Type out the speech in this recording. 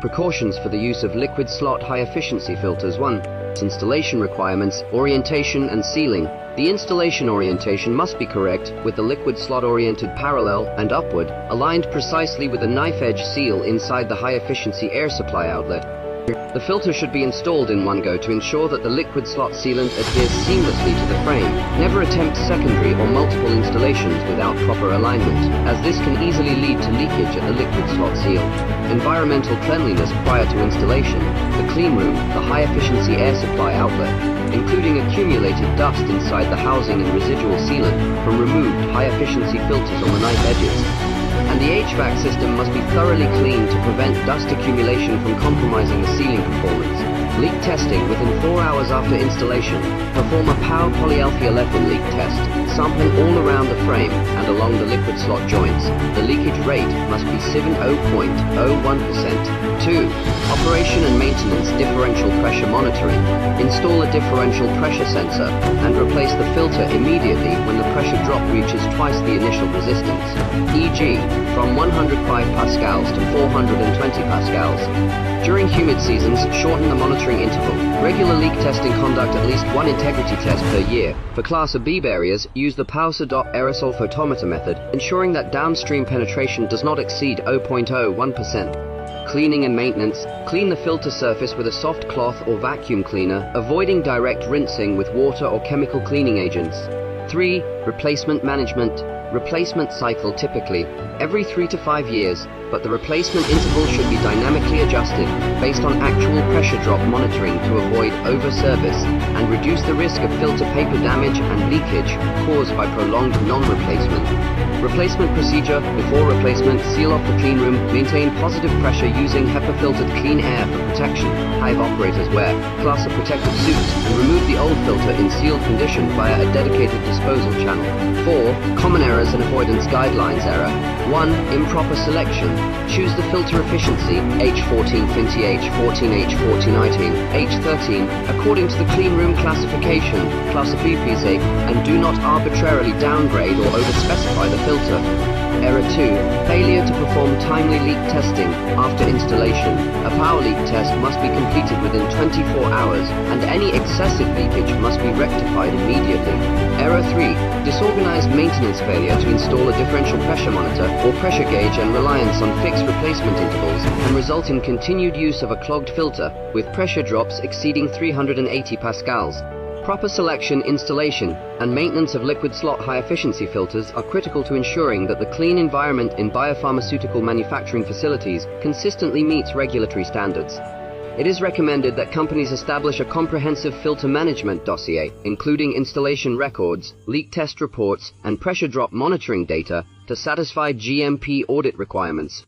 Precautions for the use of liquid slot high-efficiency filters. 1. Installation requirements, orientation and sealing. The installation orientation must be correct, with the liquid slot oriented parallel and upward, aligned precisely with a knife-edge seal inside the high-efficiency air supply outlet. The filter should be installed in one go to ensure that the liquid slot sealant adheres seamlessly to the frame. Never attempt secondary or multiple installations without proper alignment, as this can easily lead to leakage at the liquid slot seal. Environmental cleanliness prior to installation. The clean room, the high-efficiency air supply outlet, including accumulated dust inside the housing and residual sealant from removed high-efficiency filters on the knife edges. And the HVAC system must be thoroughly cleaned to prevent dust accumulation from compromising the sealing performance. Leak testing within 4 hours after installation. Perform a power polyalpha-11 leak test, sampling all around the frame and along the liquid slot joints. The leakage rate must be 0.01%. 2. Operation and maintenance differential pressure monitoring. Install a differential pressure sensor and replace the filter immediately when the pressure drop reaches twice the initial resistance, e.g. from 105 pascals to 420 pascals. During humid seasons, shorten the monitoring interval. Regular leak testing. Conduct at least one integrity test per year. For Class B areas, use the Pauser aerosol photometer method, ensuring that downstream penetration does not exceed 0.01%. Cleaning and maintenance. Clean the filter surface with a soft cloth or vacuum cleaner, avoiding direct rinsing with water or chemical cleaning agents. 3. Replacement management. Replacement cycle typically every 3 to 5 years, but the replacement interval should be dynamically adjusted based on actual pressure drop monitoring to avoid over-service and reduce the risk of filter paper damage and leakage caused by prolonged non-replacement. Replacement procedure. Before replacement, seal off the clean room, maintain positive pressure using HEPA-filtered clean air for protection. Hive operators wear Class A protective suits and remove the old filter in sealed condition via a dedicated disposal channel. 4. Common errors and avoidance guidelines. Error 1. Improper selection. Choose the filter efficiency H14 Finty H14 H1419 H13 according to the clean room classification, Class B PSA, and do not arbitrarily downgrade or overspecify the filter. Error 2. Failure to perform timely leak testing after installation. A power leak test must be completed within 24 hours, and any excessive leakage must be rectified immediately. Error 3. Disorganized maintenance failure to install a differential pressure monitor or pressure gauge and reliance on fixed replacement intervals can result in continued use of a clogged filter with pressure drops exceeding 380 pascals. Proper selection, installation, and maintenance of liquid slot high-efficiency filters are critical to ensuring that the clean environment in biopharmaceutical manufacturing facilities consistently meets regulatory standards. It is recommended that companies establish a comprehensive filter management dossier, including installation records, leak test reports, and pressure drop monitoring data to satisfy GMP audit requirements.